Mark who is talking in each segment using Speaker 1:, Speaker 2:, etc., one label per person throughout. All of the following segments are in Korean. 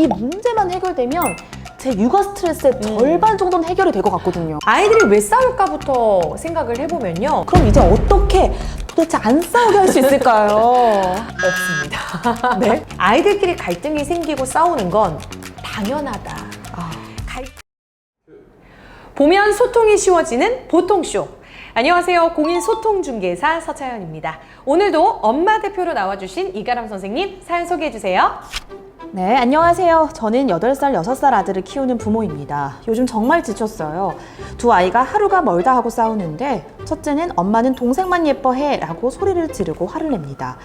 Speaker 1: 이 문제만 해결되면 제 육아 스트레스의 절반 정도는 해결이 될 것 같거든요.
Speaker 2: 아이들이 왜 싸울까부터 생각을 해보면요.
Speaker 1: 그럼 이제 어떻게 도대체 안 싸우게 할 수 있을까요?
Speaker 2: 없습니다.
Speaker 1: 네?
Speaker 2: 아이들끼리 갈등이 생기고 싸우는 건 당연하다. 보면 소통이 쉬워지는 보통쇼. 안녕하세요. 공인소통중개사 서차연입니다. 오늘도 엄마 대표로 나와주신 이가람 선생님 사연 소개해주세요.
Speaker 1: 네, 안녕하세요. 저는 8살, 6살 아들을 키우는 부모입니다. 요즘 정말 지쳤어요. 두 아이가 하루가 멀다 하고 싸우는데 첫째는 엄마는 동생만 예뻐해 라고 소리를 지르고 화를 냅니다.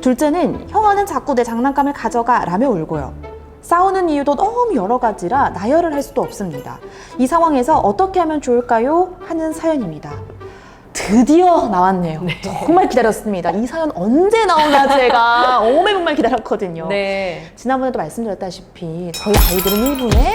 Speaker 1: 둘째는 형아는 자꾸 내 장난감을 가져가 라며 울고요. 싸우는 이유도 너무 여러 가지라 나열을 할 수도 없습니다. 이 상황에서 어떻게 하면 좋을까요? 하는 사연입니다. 드디어 나왔네요.
Speaker 2: 네.
Speaker 1: 정말 기다렸습니다. 이 사연 언제 나오나 제가 정말 기다렸거든요.
Speaker 2: 네.
Speaker 1: 지난번에도 말씀드렸다시피 저희 아이들은 1분에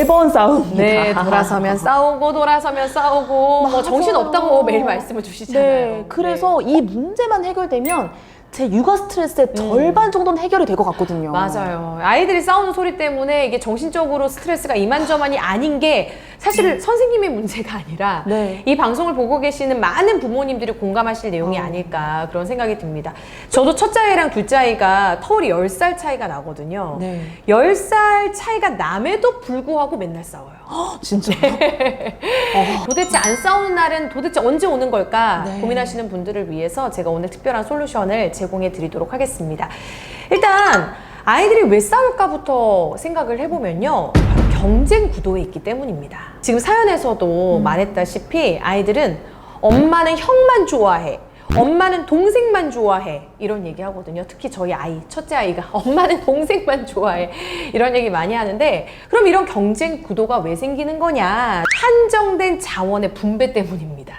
Speaker 1: 3번 싸웁니다.
Speaker 2: 네, 돌아서면 싸우고 돌아서면 싸우고 뭐 정신 없다고 매일 말씀을 주시잖아요.
Speaker 1: 네, 그래서 이 문제만 해결되면 제 육아 스트레스의 절반 정도는 해결이 될 것 같거든요.
Speaker 2: 맞아요. 아이들이 싸우는 소리 때문에 이게 정신적으로 스트레스가 이만저만이 아닌 게 사실 선생님의 문제가 아니라
Speaker 1: 네.
Speaker 2: 이 방송을 보고 계시는 많은 부모님들이 공감하실 내용이 아닐까 그런 생각이 듭니다. 저도 첫째 아이랑 둘째 아이가 터울이 10살 차이가 나거든요.
Speaker 1: 네.
Speaker 2: 10살 차이가 남에도 불구하고 맨날 싸워요.
Speaker 1: 진짜요?
Speaker 2: 도대체 안 싸우는 날은 도대체 언제 오는 걸까
Speaker 1: 네.
Speaker 2: 고민하시는 분들을 위해서 제가 오늘 특별한 솔루션을 제공해 드리도록 하겠습니다. 일단 아이들이 왜 싸울까부터 생각을 해보면요. 바로 경쟁 구도에 있기 때문입니다. 지금 사연에서도 말했다시피 아이들은 엄마는 형만 좋아해. 엄마는 동생만 좋아해. 이런 얘기 하거든요. 특히 저희 아이, 첫째 아이가 엄마는 동생만 좋아해. 이런 얘기 많이 하는데 그럼 이런 경쟁 구도가 왜 생기는 거냐? 한정된 자원의 분배 때문입니다.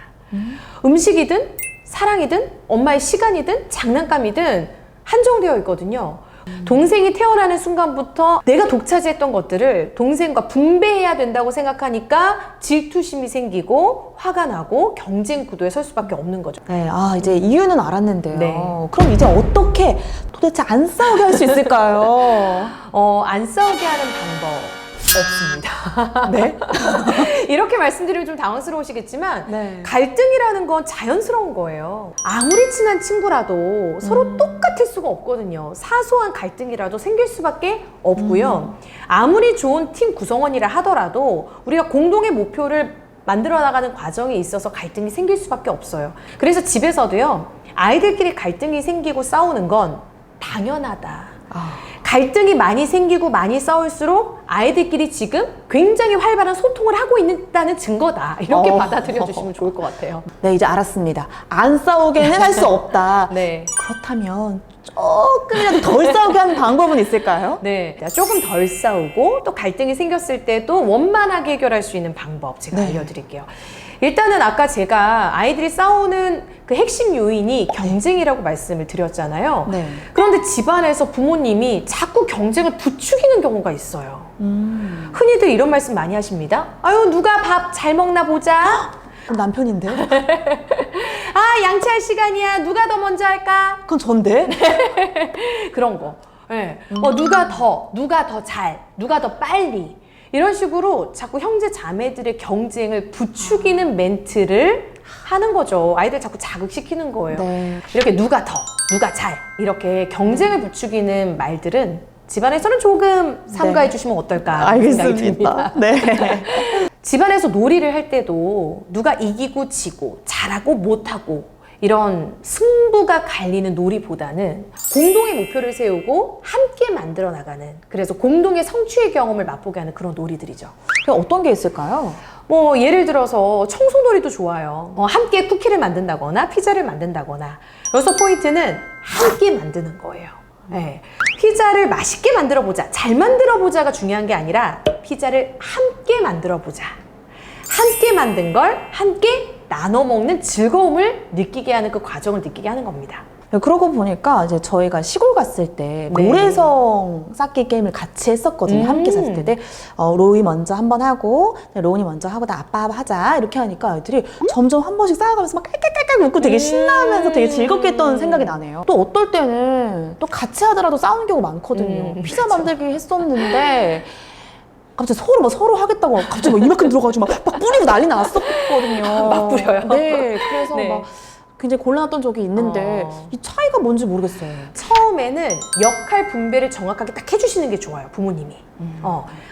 Speaker 2: 음식이든 사랑이든 엄마의 시간이든 장난감이든 한정되어 있거든요. 동생이 태어나는 순간부터 내가 독차지했던 것들을 동생과 분배해야 된다고 생각하니까 질투심이 생기고 화가 나고 경쟁 구도에 설 수밖에 없는 거죠.
Speaker 1: 네, 이제 이유는 알았는데요.
Speaker 2: 네.
Speaker 1: 그럼 이제 어떻게 도대체 안 싸우게 할 수 있을까요?
Speaker 2: 안 싸우게 하는 방법 없습니다.
Speaker 1: 네?
Speaker 2: 이렇게 말씀드리면 좀 당황스러우시겠지만
Speaker 1: 네.
Speaker 2: 갈등이라는 건 자연스러운 거예요. 아무리 친한 친구라도 서로 똑같을 수가 없거든요. 사소한 갈등이라도 생길 수밖에 없고요. 아무리 좋은 팀 구성원이라 하더라도 우리가 공동의 목표를 만들어 나가는 과정에 있어서 갈등이 생길 수밖에 없어요. 그래서 집에서도요. 아이들끼리 갈등이 생기고 싸우는 건 당연하다. 갈등이 많이 생기고 많이 싸울수록 아이들끼리 지금 굉장히 활발한 소통을 하고 있다는 증거다. 이렇게 받아들여 주시면 좋을 것 같아요.
Speaker 1: 네, 이제 알았습니다. 안 싸우게는 할 수 없다.
Speaker 2: 네.
Speaker 1: 그렇다면 조금이라도 덜 싸우게 하는 방법은 있을까요?
Speaker 2: 네. 조금 덜 싸우고 또 갈등이 생겼을 때도 원만하게 해결할 수 있는 방법 제가
Speaker 1: 네.
Speaker 2: 알려드릴게요. 일단은 아까 제가 아이들이 싸우는 그 핵심 요인이 경쟁이라고 말씀을 드렸잖아요.
Speaker 1: 네.
Speaker 2: 그런데 집안에서 부모님이 자꾸 경쟁을 부추기는 경우가 있어요. 흔히들 이런 말씀 많이 하십니다. 아유, 누가 밥 잘 먹나 보자.
Speaker 1: 남편인데?
Speaker 2: 아, 양치할 시간이야. 누가 더 먼저 할까?
Speaker 1: 그건 전데?
Speaker 2: 그런 거. 네. 누가 더 잘, 누가 더 빨리. 이런 식으로 자꾸 형제 자매들의 경쟁을 부추기는 멘트를 하는 거죠. 아이들 자꾸 자극시키는 거예요.
Speaker 1: 네.
Speaker 2: 이렇게 누가 더, 누가 잘 이렇게 경쟁을 부추기는 말들은 집안에서는 조금 삼가해
Speaker 1: 네.
Speaker 2: 주시면 어떨까 생각이 듭니다.
Speaker 1: 네.
Speaker 2: 집안에서 놀이를 할 때도 누가 이기고 지고 잘하고 못하고 이런 승부가 갈리는 놀이보다는 공동의 목표를 세우고 함께 만들어 나가는, 그래서 공동의 성취의 경험을 맛보게 하는 그런 놀이들이죠.
Speaker 1: 그럼 어떤 게 있을까요?
Speaker 2: 뭐 예를 들어서 청소놀이도 좋아요. 함께 쿠키를 만든다거나 피자를 만든다거나. 여기서 포인트는 함께 만드는 거예요. 네. 피자를 맛있게 만들어 보자, 잘 만들어 보자가 중요한 게 아니라 피자를 함께 만들어 보자. 함께 만든 걸 함께 나눠 먹는 즐거움을 느끼게 하는 그 과정을 느끼게 하는 겁니다.
Speaker 1: 그러고 보니까 이제 저희가 시골 갔을 때
Speaker 2: 네.
Speaker 1: 모래성 쌓기 게임을 같이 했었거든요. 함께 샀을 때. 로이 먼저 한번 하고 로운이 먼저 하고 나 아빠 하자 이렇게 하니까 아이들이 점점 한 번씩 쌓아가면서 막 깔깔깔깔 웃고 되게 신나면서 되게 즐겁게 했던 생각이 나네요. 또 어떨 때는 또 같이 하더라도 싸우는 경우가 많거든요. 피자
Speaker 2: 그렇죠.
Speaker 1: 만들기 했었는데 갑자기 서로 하겠다고 갑자기 막 이만큼 들어가지고 막 뿌리고 난리 났었거든요.
Speaker 2: 막 뿌려요?
Speaker 1: 네, 그래서
Speaker 2: 네.
Speaker 1: 막 굉장히 곤란했던 적이 있는데 이 차이가 뭔지 모르겠어요.
Speaker 2: 처음에는 역할 분배를 정확하게 딱 해주시는 게 좋아요, 부모님이.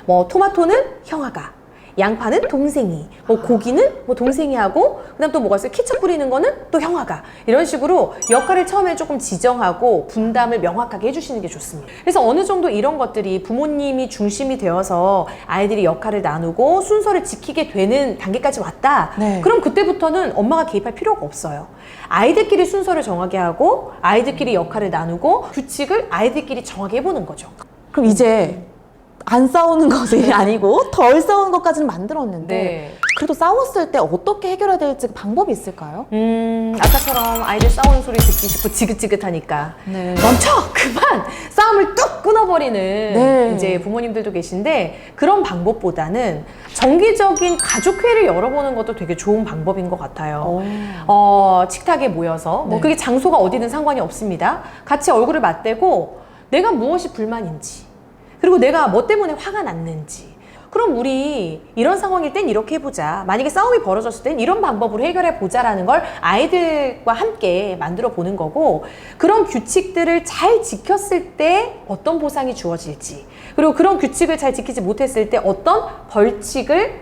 Speaker 2: 뭐 토마토는 형아가, 양파는 동생이, 뭐 고기는 뭐 동생이 하고, 그다음 또 뭐가 있어요? 케첩 뿌리는 거는 또 형아가. 이런 식으로 역할을 처음에 조금 지정하고 분담을 명확하게 해주시는 게 좋습니다. 그래서 어느 정도 이런 것들이 부모님이 중심이 되어서 아이들이 역할을 나누고 순서를 지키게 되는 단계까지 왔다.
Speaker 1: 네.
Speaker 2: 그럼 그때부터는 엄마가 개입할 필요가 없어요. 아이들끼리 순서를 정하게 하고 아이들끼리 역할을 나누고 규칙을 아이들끼리 정하게 해보는 거죠.
Speaker 1: 그럼 이제 안 싸우는 것이 아니고 덜 싸우는 것까지는 만들었는데
Speaker 2: 네.
Speaker 1: 그래도 싸웠을 때 어떻게 해결해야 될지 방법이 있을까요?
Speaker 2: 아까처럼 아이들 싸우는 소리 듣기 싫고 지긋지긋하니까
Speaker 1: 네.
Speaker 2: 멈춰! 그만! 싸움을 뚝 끊어버리는
Speaker 1: 네.
Speaker 2: 이제 부모님들도 계신데 그런 방법보다는 정기적인 가족회를 열어보는 것도 되게 좋은 방법인 것 같아요. 식탁에 모여서 뭐
Speaker 1: 네.
Speaker 2: 그게 장소가 어디든 상관이 없습니다. 같이 얼굴을 맞대고 내가 무엇이 불만인지 그리고 내가 뭐 때문에 화가 났는지 그럼 우리 이런 상황일 땐 이렇게 해보자. 만약에 싸움이 벌어졌을 땐 이런 방법으로 해결해 보자라는 걸 아이들과 함께 만들어 보는 거고 그런 규칙들을 잘 지켰을 때 어떤 보상이 주어질지 그리고 그런 규칙을 잘 지키지 못했을 때 어떤 벌칙을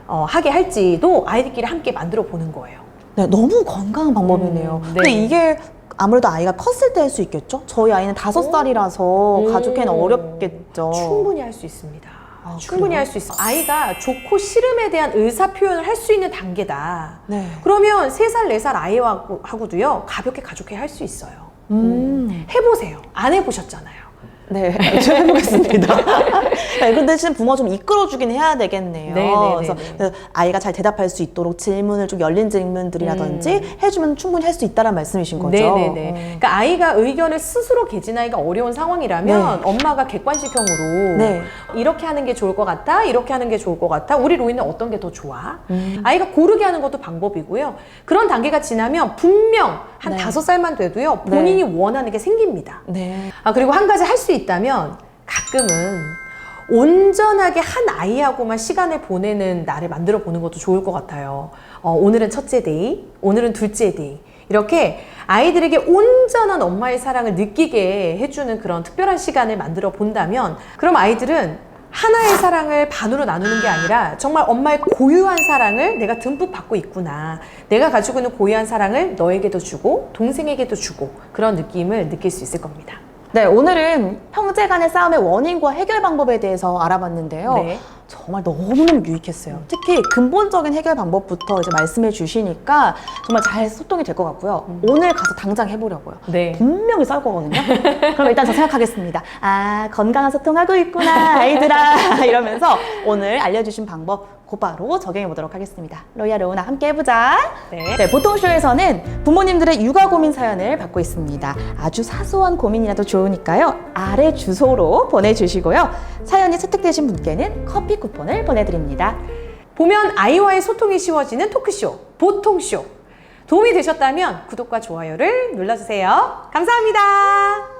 Speaker 2: 하게 할지도 아이들끼리 함께 만들어 보는 거예요.
Speaker 1: 네, 너무 건강한 방법이네요.
Speaker 2: 네.
Speaker 1: 근데 이게 아무래도 아이가 컸을 때 할 수 있겠죠? 저희 아이는 5살이라서 가족회는 어렵겠죠.
Speaker 2: 충분히 할 수 있습니다.
Speaker 1: 아,
Speaker 2: 충분히
Speaker 1: 그래요?
Speaker 2: 할 수 있어. 아이가 좋고 싫음에 대한 의사 표현을 할 수 있는 단계다.
Speaker 1: 네.
Speaker 2: 그러면 3살, 4살 아이하고도요, 가볍게 가족회 할 수 있어요. 해보세요. 안 해보셨잖아요.
Speaker 1: 네, 좀 해보겠습니다. 네, 근데 대신 부모가 좀 이끌어주긴 해야 되겠네요.
Speaker 2: 네네네네.
Speaker 1: 그래서 아이가 잘 대답할 수 있도록 질문을 좀 열린 질문들이라든지 해주면 충분히 할 수 있다는 말씀이신 거죠?
Speaker 2: 네네네. 그러니까 아이가 의견을 스스로 개진하기가 어려운 상황이라면 엄마가 객관식형으로
Speaker 1: 네.
Speaker 2: 이렇게 하는 게 좋을 것 같다, 이렇게 하는 게 좋을 것 같아. 우리 로이는 어떤 게 더 좋아? 아이가 고르게 하는 것도 방법이고요. 그런 단계가 지나면 분명 한
Speaker 1: 네.
Speaker 2: 5살만 돼도요, 본인이 원하는 게 생깁니다.
Speaker 1: 네.
Speaker 2: 그리고 한 가지 할 수 있다면 가끔은 온전하게 한 아이하고만 시간을 보내는 날을 만들어 보는 것도 좋을 것 같아요. 오늘은 첫째 데이, 오늘은 둘째 데이. 이렇게 아이들에게 온전한 엄마의 사랑을 느끼게 해주는 그런 특별한 시간을 만들어 본다면 그럼 아이들은 하나의 사랑을 반으로 나누는 게 아니라 정말 엄마의 고유한 사랑을 내가 듬뿍 받고 있구나. 내가 가지고 있는 고유한 사랑을 너에게도 주고 동생에게도 주고 그런 느낌을 느낄 수 있을 겁니다.
Speaker 1: 네, 오늘은 형제 간의 싸움의 원인과 해결 방법에 대해서 알아봤는데요.
Speaker 2: 네.
Speaker 1: 정말 너무너무 유익했어요. 특히 근본적인 해결 방법부터 이제 말씀해 주시니까 정말 잘 소통이 될 것 같고요. 오늘 가서 당장 해보려고요.
Speaker 2: 네.
Speaker 1: 분명히 싸울 거거든요. 그럼 일단 저 생각하겠습니다. 아, 건강한 소통하고 있구나, 아이들아. 이러면서 오늘 알려주신 방법 곧바로 적용해 보도록 하겠습니다. 로이야, 로운아 함께 해보자.
Speaker 2: 네.
Speaker 1: 네, 보통쇼에서는 부모님들의 육아 고민 사연을 받고 있습니다. 아주 사소한 고민이라도 좋으니까요. 아래 주소로 보내주시고요. 사연이 채택되신 분께는 커피 쿠폰을 보내드립니다.
Speaker 2: 보면 아이와의 소통이 쉬워지는 토크쇼, 보통쇼. 도움이 되셨다면 구독과 좋아요를 눌러주세요. 감사합니다.